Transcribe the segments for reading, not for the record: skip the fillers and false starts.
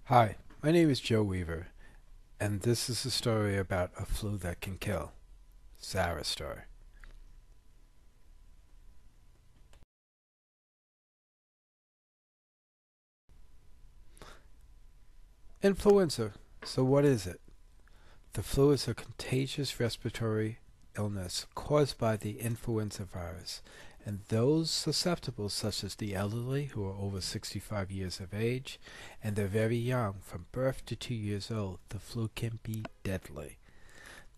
Hi, my name is Joe Weaver, and this is a story about a flu that can kill. Zara story. Influenza. So what is it? The flu is a contagious respiratory illness caused by the influenza virus, and those susceptible, such as the elderly who are over 65 years of age, and the very young, from birth to 2 years old, the flu can be deadly.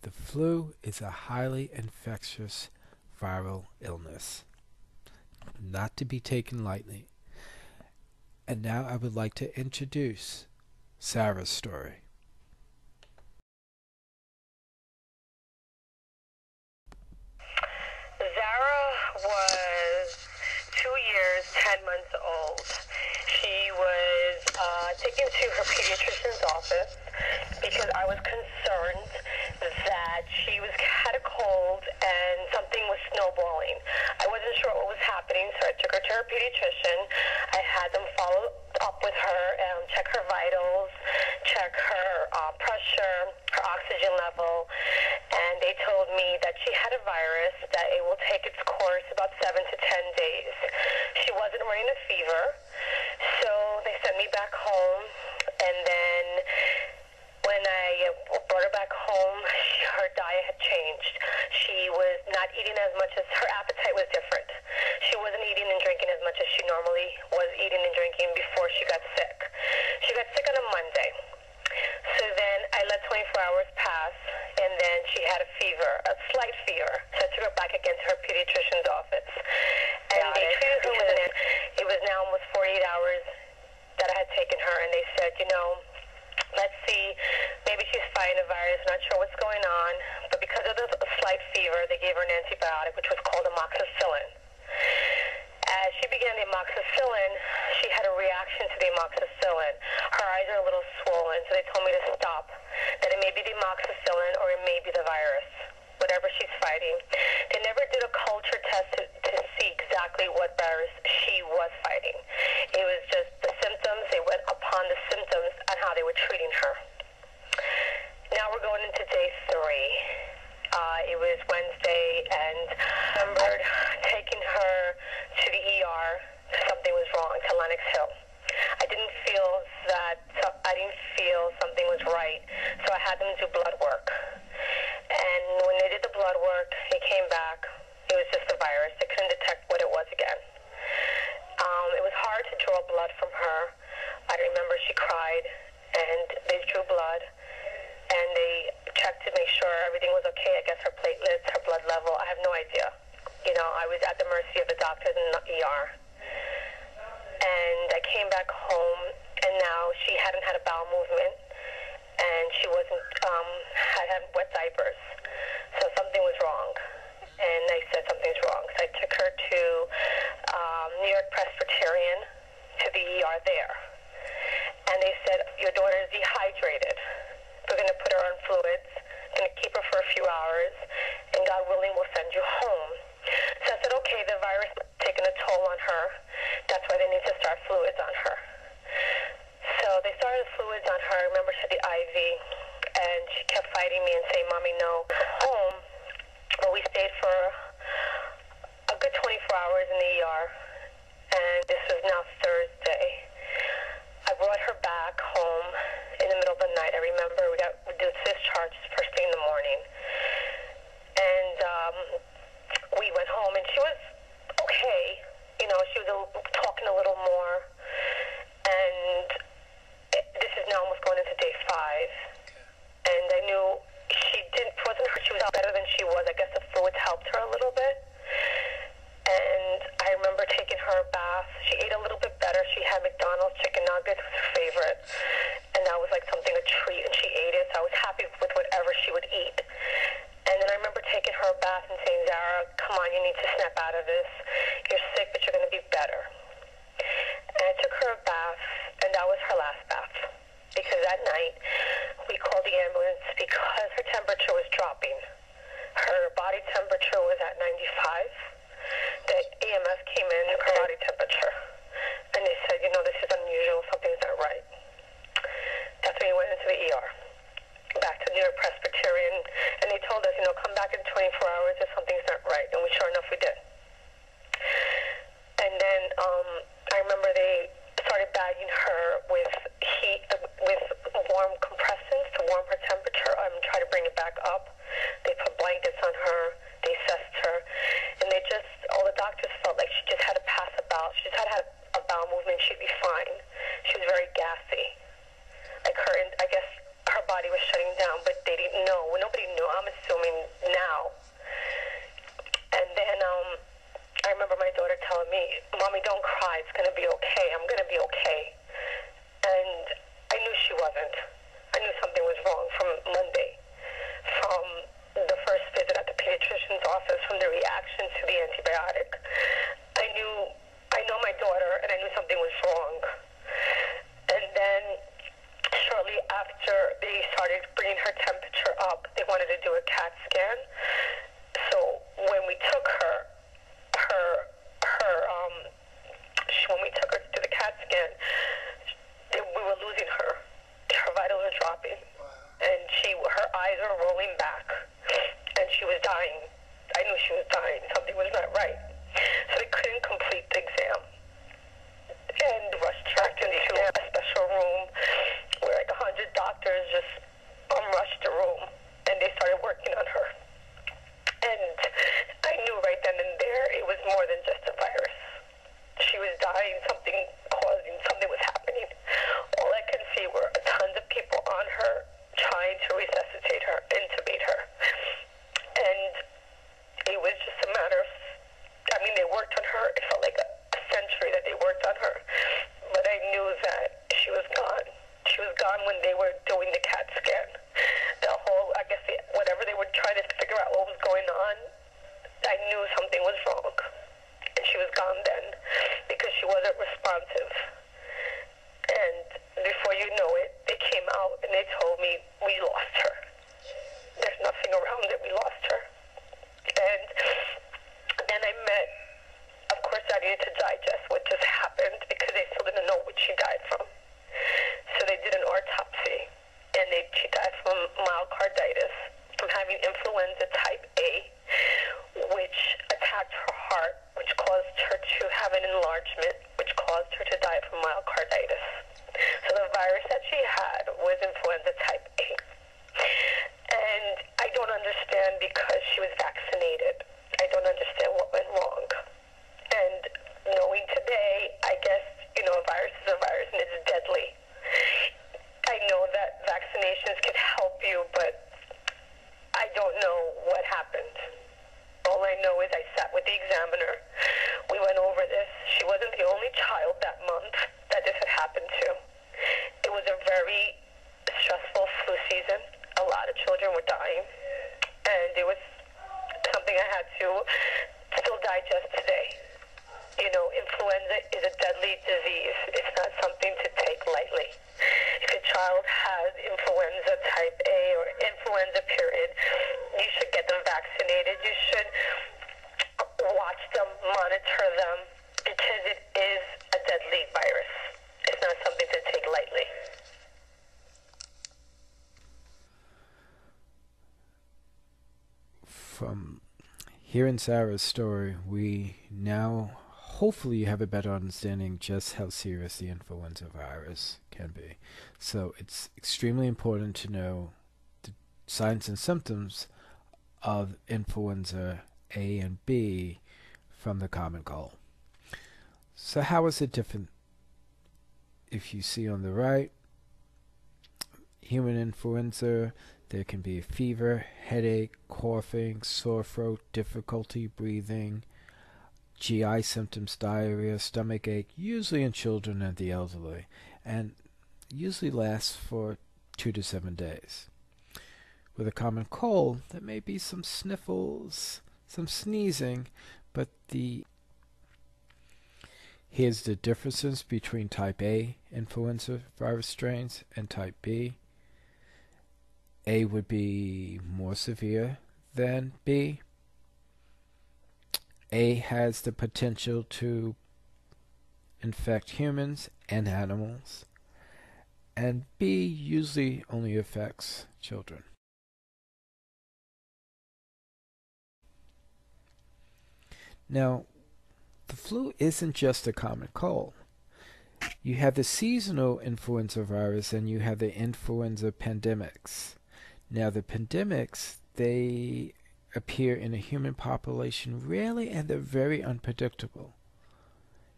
The flu is a highly infectious viral illness, not to be taken lightly. And now I would like to introduce Sarah's story. Zara was 2 years, 10 months old. She was taken to her pediatrician's office because I was concerned that she had a cold and something was snowballing. I wasn't sure what was happening, so I took her to her pediatrician. I had them follow up with her and check her vitals, check her pressure, her oxygen level, and they told me that she had a virus, that it will take its course about 7 to 10 days. She wasn't running a fever, so they sent me back home, and then when I brought her back home, her diet had changed. She was not eating as much as her appetite was different. She wasn't eating and drinking as much as she normally was eating and drinking before she got sick. She got sick on a Monday. So then I let 24 hours pass, and then she had a fever, a slight fever. So I took her back again to her pediatrician's office. And they treated her with it. It was now almost 48 hours that I had taken her, and they said, let's see, maybe she's fighting a virus, not sure what's going on. But because of the slight fever, they gave her an antibiotic, which was called amoxicillin. As she began the amoxicillin, she had a reaction to the amoxicillin. Her eyes are a little swollen, so they told me to stop, that it may be the amoxicillin or it may be the virus, whatever she's fighting. They never did a culture test to see exactly what virus she was fighting. It was just the symptoms. They went upon the symptoms and how they were treating her. Now we're going into day 3. It was Wednesday, and I remembered taking her to the ER because something was wrong, to Lenox Hill. I didn't feel something was right, so I had them do blood work. And when they did the blood work, it came back. It was just a virus. They couldn't detect what it was again. It was hard to draw blood from her. I remember she cried, and they drew blood, and they checked to make sure everything was okay. I guess her platelets, her blood level, I have no idea. I was at the mercy of the doctors in the ER. And I came back home, and now she hadn't had a bowel movement, and she wasn't, had wet diapers. So something was wrong. And I said something's wrong. So I took her to New York Presbyterian, to the ER there. And they said, your daughter is dehydrated. We're going to put her on fluids, going to keep her for a few hours, and God willing, we'll send you home. So I said, okay, the virus is taking a toll on her. That's why they need to start fluids on her. So they started fluids on her. I remember she had the IV, and she kept fighting me and saying, Mommy, no. Home, well, we stayed for a good 24 hours in the ER, and this was now Thursday. I brought her back home in the middle of the night. I remember we did discharge first thing in the morning. And we went home, and she was okay. She was talking a little more. And this is now almost going into day 5. And I knew she was better than she was. I guess the fluids helped her a little bit. And I remember taking her a bath. She ate a little bit better. She had McDonald's chicken nuggets, was her favorite. And that was like something, a treat, and she ate it. So I was happy with whatever she would eat. And then I remember taking her a bath and saying, Zara, come on, you need to snap out of this. You're sick, but you're going to be better. And I took her a bath, and that was her last bath. Because that night, we called the ambulance because her temperature was dropping. Her body temperature was at 95. The EMS came in, took her body temperature, and they said, this is unusual, something's not right. drying her with heat, with warm compressants to warm her temperature, try to bring it back up. They put blankets on her, they assessed her, and all the doctors felt like she just had to pass a bowel. She just had to have a bowel movement, she'd be fine. She was very gassy. Like I guess her body was shutting down, but they didn't know. Well, nobody knew. I'm assuming now. And then I remember my daughter telling me, "Mommy, don't cry. It's going to be okay. I'm going to be okay." And I knew she wasn't. I knew something was wrong from Monday, from the first visit at the pediatrician's office, from the reaction to the antibiotic. I know my daughter, and I knew something was wrong. And then shortly after they started bringing her temperature up, they wanted to do a CAT scan. So when we took when we took her to the CAT scan, we were losing her. Her vitals were dropping, and her eyes were rolling back, and she was dying. I knew she was dying. Something was not right. So they couldn't complete the exam, and rushed her into a special room where like 100 doctors just rushed the room, and they started working on her. And I knew right then and there it was more than just a virus. She was dying. Something was happening. All I could see were tons of people on her trying to resuscitate her, intubate her. And it was just a matter of, they worked on her. It felt like a century that they worked on her. But I knew that she was gone. She was gone when they were doing the CAT scan. Whatever they were trying to figure out what was going on, I knew something was wrong. And she was gone then because she wasn't responsive. And before you know it, they came out and they told me, "We lost her. There's nothing around it. We lost her." And then of course I needed to digest what just happened because they still didn't know what she died from. So they did an autopsy, and she died from myocarditis, from having influenza type A, which attacked her heart, which caused her to have an enlargement, which caused her to die from myocarditis. So the virus that she had was influenza type A. And I don't understand because she was vaccinated. I don't understand what went wrong. And knowing today, I guess, a virus is a virus and it's deadly. I know that vaccinations can help you, but I don't know what happened. All I know is I sat with the examiner. We went over this. She wasn't the only child that month that this had happened to. It was a very stressful flu season. A lot of children were dying. And it was something I had to still digest today. Influenza is a deadly disease. It's not something to take lightly. If a child has influenza type A or influenza period, you should get them vaccinated. You should watch them, monitor them, because it is a deadly virus. It's not something to take lightly. From hearing Zara's story, we now hopefully have a better understanding just how serious the influenza virus can be. So it's extremely important to know the signs and symptoms of influenza A and B from the common cold. So how is it different? If you see on the right, human influenza, there can be a fever, headache, coughing, sore throat, difficulty breathing, GI symptoms, diarrhea, stomach ache, usually in children and the elderly, and usually lasts for 2 to 7 days. With a common cold, there may be some sniffles, some sneezing, but here's the differences between type A influenza virus strains and type B. A would be more severe than B. A has the potential to infect humans and animals, and B usually only affects children. Now, the flu isn't just a common cold. You have the seasonal influenza virus and you have the influenza pandemics. Now the pandemics, they appear in a human population rarely, and they're very unpredictable.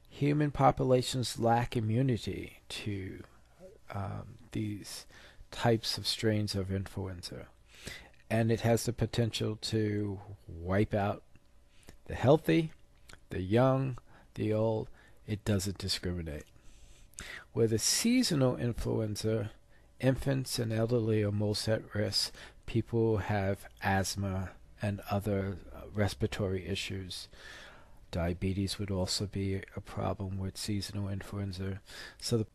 Human populations lack immunity to these types of strains of influenza, and it has the potential to wipe out the healthy, the young, the old. It doesn't discriminate. Where the seasonal influenza, infants and elderly are most at risk. People have asthma and other respiratory issues. Diabetes would also be a problem with seasonal influenza. So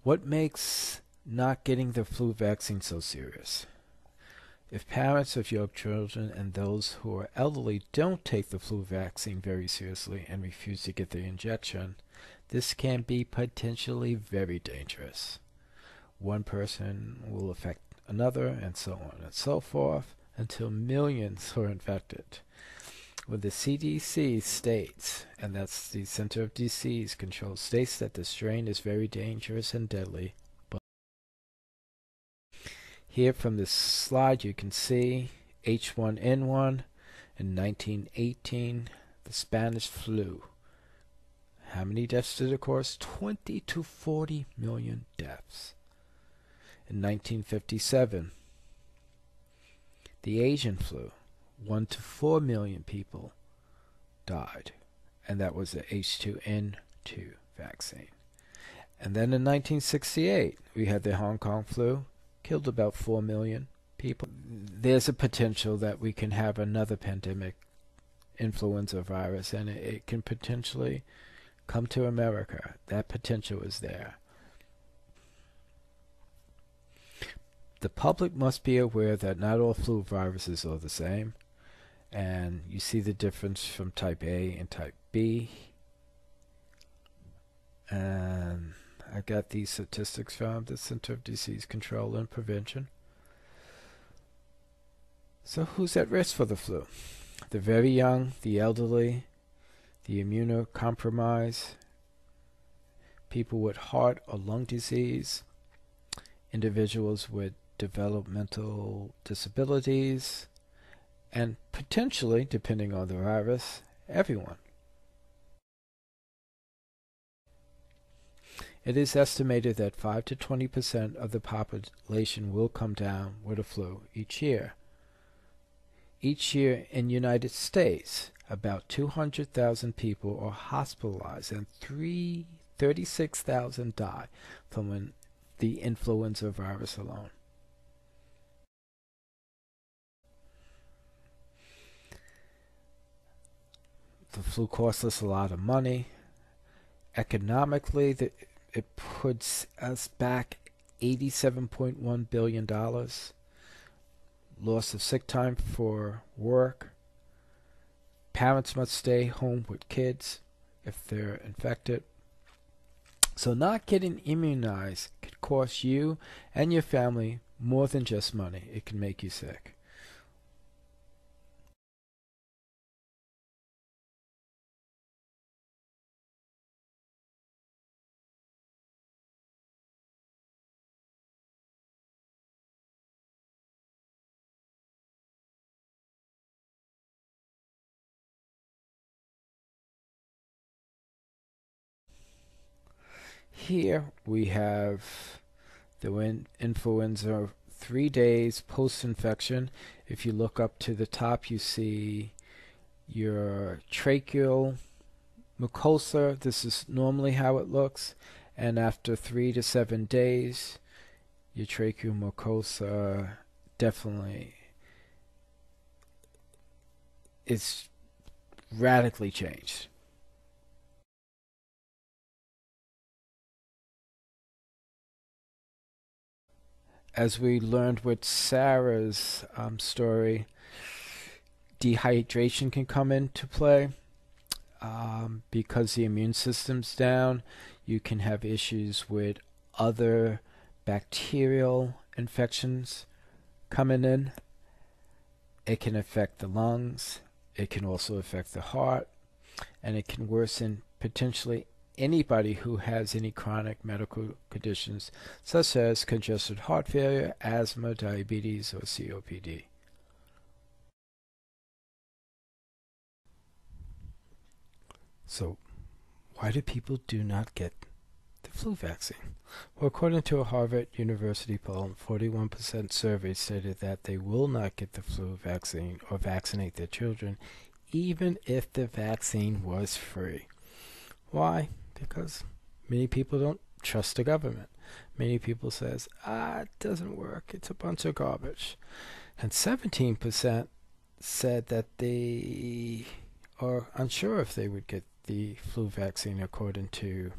what makes not getting the flu vaccine so serious? If parents of young children and those who are elderly don't take the flu vaccine very seriously and refuse to get the injection, this can be potentially very dangerous. One person will affect another, and so on and so forth, until millions are infected. When the CDC states, and that's the Center of Disease Control, states that the strain is very dangerous and deadly. But here from this slide you can see H1N1 in 1918, the Spanish flu. How many deaths did it cause? 20 to 40 million deaths. In 1957, the Asian flu, 1 to 4 million people died, and that was the H2N2 vaccine. And then in 1968, we had the Hong Kong flu, killed about 4 million people. There's a potential that we can have another pandemic, influenza virus, and it can potentially come to America. That potential is there. The public must be aware that not all flu viruses are the same, and you see the difference from type A and type B. And I got these statistics from the Center of Disease Control and Prevention. So who's at risk for the flu? The very young, the elderly, the immunocompromised, people with heart or lung disease, individuals with developmental disabilities, and potentially, depending on the virus, everyone. It is estimated that 5 to 20% of the population will come down with a flu each year. Each year in the United States, about 200,000 people are hospitalized and 36,000 die from the influenza virus alone. The flu costs us a lot of money. Economically, it puts us back $87.1 billion. Loss of sick time for work. Parents must stay home with kids if they're infected. So not getting immunized could cost you and your family more than just money. It can make you sick. Here we have the influenza 3 days post-infection. If you look up to the top, you see your tracheal mucosa. This is normally how it looks. And after 3 to 7 days, your tracheal mucosa definitely is radically changed. As we learned with Zara's story, dehydration can come into play. Because the immune system's down, you can have issues with other bacterial infections coming in. It can affect the lungs. It can also affect the heart. And it can worsen potentially anybody who has any chronic medical conditions such as congestive heart failure, asthma, diabetes, or COPD. So, why do people do not get the flu vaccine? Well, according to a Harvard University poll, 41% surveyed stated that they will not get the flu vaccine or vaccinate their children, even if the vaccine was free. Why? Because many people don't trust the government. Many people says, it doesn't work. It's a bunch of garbage. And 17% said that they are unsure if they would get the flu vaccine, according to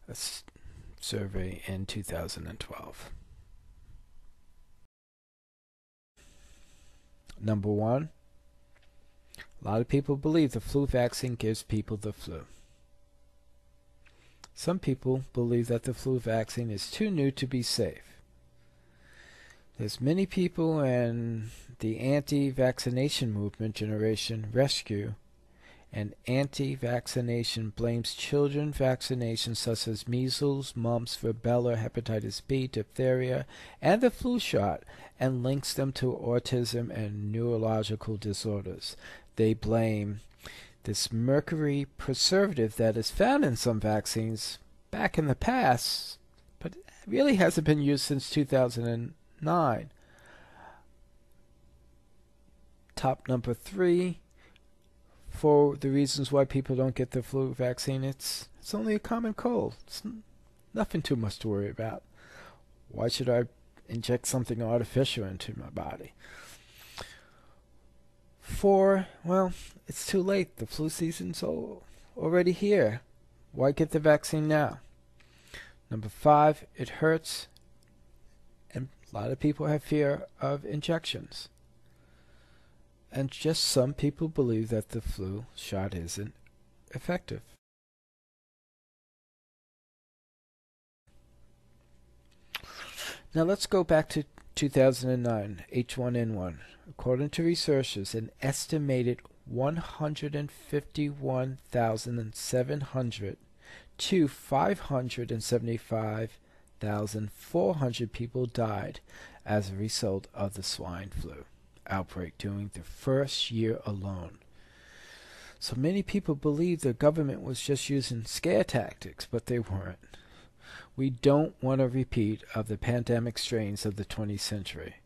a survey in 2012. Number one, a lot of people believe the flu vaccine gives people the flu. Some people believe that the flu vaccine is too new to be safe. There's many people in the anti-vaccination movement, Generation Rescue, and anti-vaccination blames children vaccinations such as measles, mumps, rubella, hepatitis B, diphtheria, and the flu shot, and links them to autism and neurological disorders. They blame this mercury preservative that is found in some vaccines back in the past, but it really hasn't been used since 2009. Top number 3 for the reasons why people don't get the flu vaccine. It's only a common cold. It's nothing too much to worry about. Why should I inject something artificial into my body? 4, well, it's too late. The flu season's already here. Why get the vaccine now? Number 5, it hurts, and a lot of people have fear of injections. And just some people believe that the flu shot isn't effective. Now let's go back to 2009, H1N1. According to researchers, an estimated 151,700 to 575,400 people died as a result of the swine flu outbreak during the first year alone. So many people believe the government was just using scare tactics, but they weren't. We don't want a repeat of the pandemic strains of the 20th century.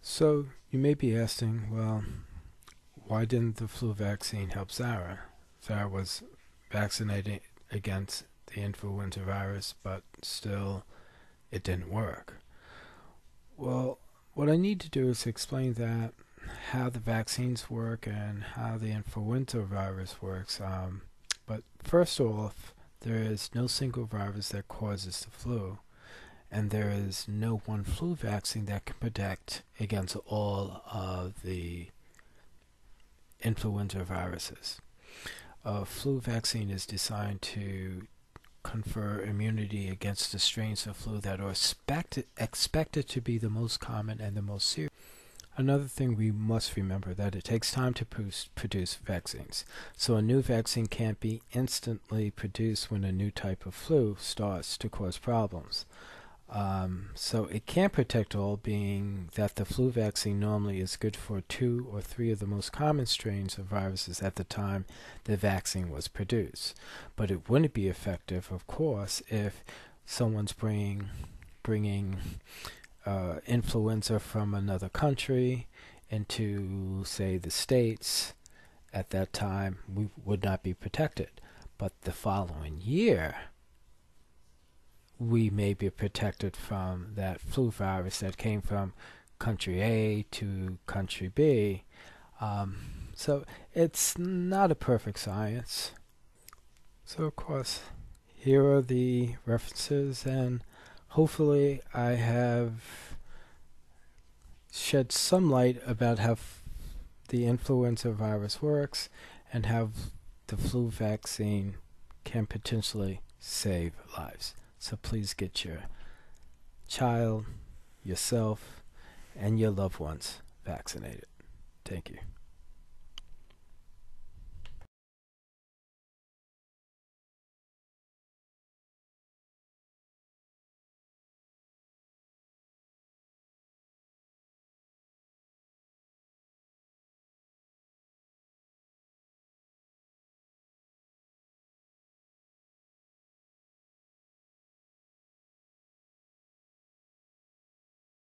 So you may be asking, well, why didn't the flu vaccine help Zara? Zara was vaccinated against the influenza virus, but still it didn't work. Well, what I need to do is explain that how the vaccines work and how the influenza virus works. But first off, there is no single virus that causes the flu, and there is no one flu vaccine that can protect against all of the influenza viruses. A flu vaccine is designed to confer immunity against the strains of flu that are expected to be the most common and the most serious. Another thing we must remember that it takes time to produce vaccines. So a new vaccine can't be instantly produced when a new type of flu starts to cause problems. So it can't protect all, being that the flu vaccine normally is good for 2 or 3 of the most common strains of viruses at the time the vaccine was produced. But it wouldn't be effective, of course, if someone's bringing influenza from another country into, say, the States. At that time, we would not be protected. But the following year, we may be protected from that flu virus that came from country A to country B. So it's not a perfect science. So of course, here are the references, and hopefully I have shed some light about how the influenza virus works and how the flu vaccine can potentially save lives. So please get your child, yourself, and your loved ones vaccinated. Thank you.